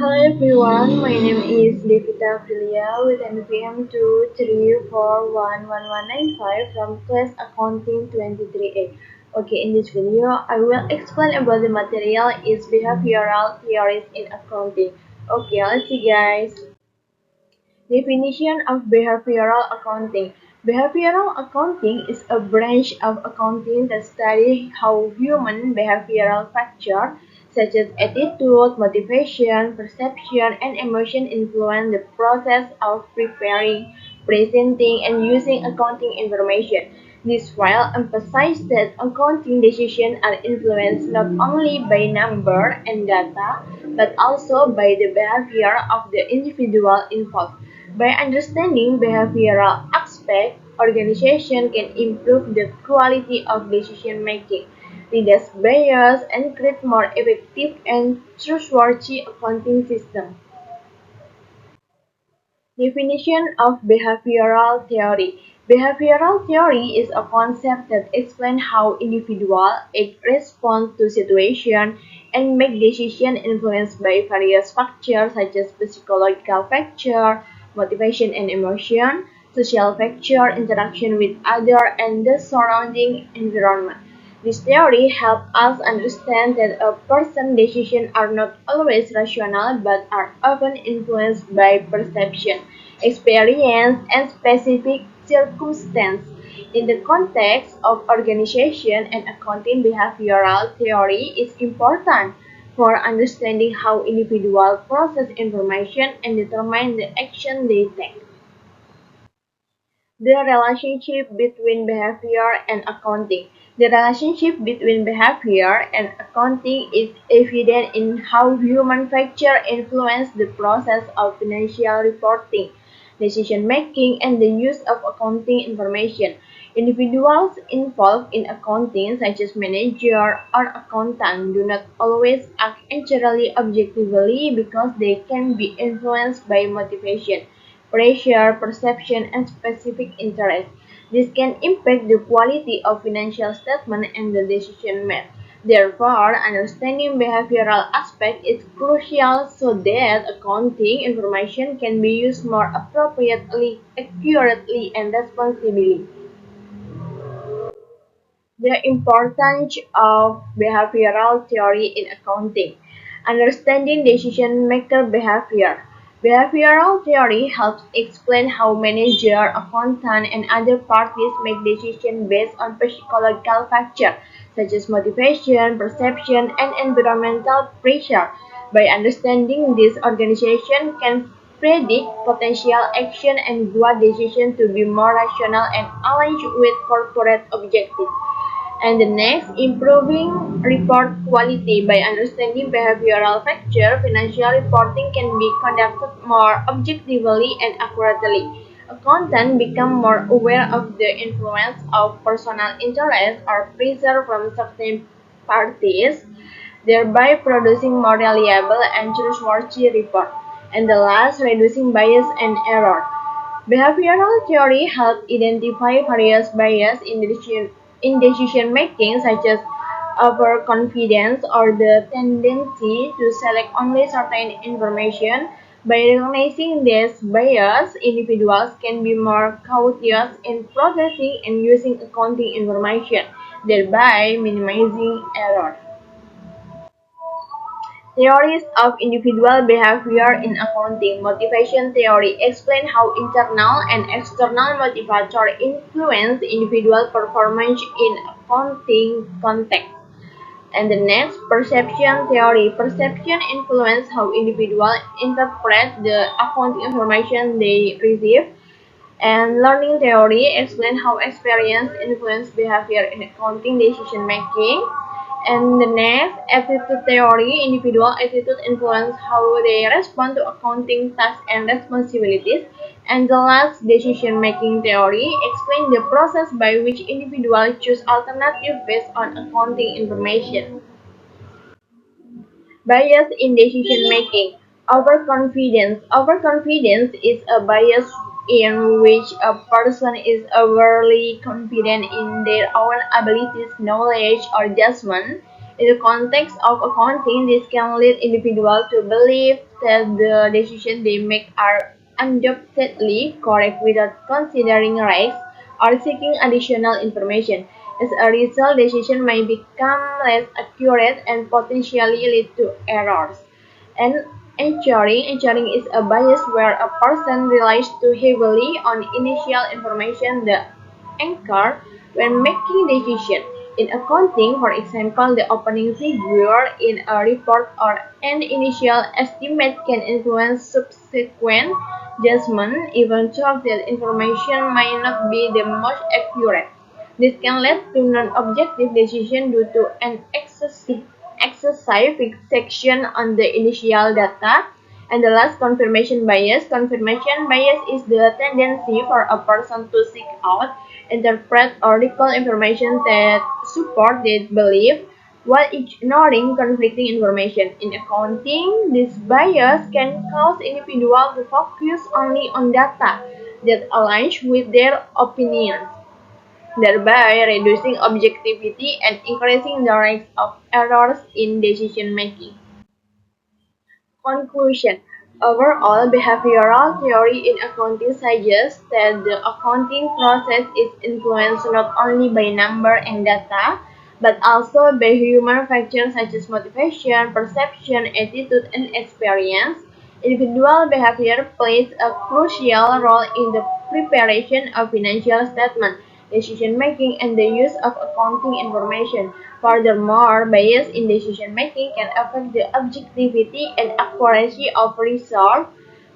Hello everyone, my name is Devita Filia with NPM 2341195 from class Accounting 23A. Okay, in this video, I will explain about the material is behavioral theories in accounting. Okay, let's see guys. Definition of behavioral accounting. Behavioral accounting is a branch of accounting that studies how human behavioral factors such as attitude, motivation, perception, and emotion influence the process of preparing, presenting, and using accounting information. This file emphasizes that accounting decisions are influenced not only by number and data, but also by the behavior of the individual involved. By understanding behavioral aspects, organization can improve the quality of decision making, reduce bias, and create more effective and trustworthy accounting systems. Definition of behavioral theory. Behavioral theory is a concept that explains how individuals act, respond to situations, and make decisions influenced by various factors such as psychological factors, motivation and emotion, social factors, interaction with others, and the surrounding environment. This theory helps us understand that a person's decisions are not always rational but are often influenced by perception, experience, and specific circumstances. In the context of organization and accounting, behavioral theory is important for understanding how individuals process information and determine the action they take. The relationship between behavior and accounting. The relationship between behavior and accounting is evident in how human factors influence the process of financial reporting, decision making, and the use of accounting information. Individuals involved in accounting, such as manager or accountant, do not always act entirely objectively because they can be influenced by motivation, pressure, perception, and specific interest. This can impact the quality of financial statement and the decision made. Therefore, understanding behavioral aspect is crucial so that accounting information can be used more appropriately, accurately, and responsibly. The importance of behavioral theory in accounting. Understanding decision maker behavior. Behavioral theory helps explain how manager, accountant, and other parties make decisions based on psychological factors such as motivation, perception, and environmental pressure. By understanding this, organization can predict potential action and guide decisions to be more rational and aligned with corporate objectives. And the next, improving report quality. By understanding behavioral factors, financial reporting can be conducted more objectively and accurately. Accountants become more aware of the influence of personal interest or pressure from certain parties, thereby producing more reliable and trustworthy report. And the last, reducing bias and error. Behavioral theory helps identify various bias in decision making, such as overconfidence or the tendency to select only certain information. By recognizing this bias, individuals can be more cautious in processing and using accounting information, thereby minimizing error. Theories of individual behavior in accounting. Motivation theory explains how internal and external motivators influence individual performance in accounting context. And the next, perception theory. Perception influences how individuals interpret the accounting information they receive. And learning theory explains how experience influences behavior in accounting decision making. And the next, attitude theory, individual attitude influence how they respond to accounting tasks and responsibilities. And the last, decision-making theory, explain the process by which individuals choose alternatives based on accounting information. Bias in decision making. Overconfidence. Overconfidence is a bias in which a person is overly confident in their own abilities, knowledge, or judgment. In the context of accounting, this can lead individuals to believe that the decisions they make are undoubtedly correct without considering risks or seeking additional information. As a result, decisions may become less accurate and potentially lead to errors. And anchoring is a bias where a person relies too heavily on initial information, the anchor, when making decisions. In accounting, for example, the opening figure in a report or an initial estimate can influence subsequent judgment, even though that information may not be the most accurate. This can lead to non-objective decisions due to an excessive fixation on the initial data. And the last, confirmation bias. Confirmation bias is the tendency for a person to seek out, interpret, or recall information that support their belief while ignoring conflicting information. In accounting, this bias can cause individuals to focus only on data that aligns with their opinions, thereby reducing objectivity and increasing the risk of errors in decision making. Conclusion: overall, behavioral theory in accounting suggests that the accounting process is influenced not only by number and data, but also by human factors such as motivation, perception, attitude, and experience. Individual behavior plays a crucial role in the preparation of financial statements, decision-making, and the use of accounting information. Furthermore, bias in decision-making can affect the objectivity and accuracy of results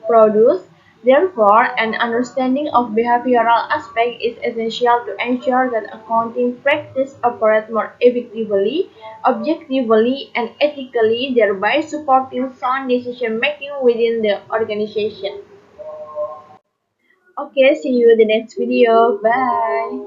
produced. Therefore, an understanding of behavioral aspects is essential to ensure that accounting practice operates more effectively, objectively, and ethically, thereby supporting sound decision-making within the organization. Okay, see you in the next video. Bye.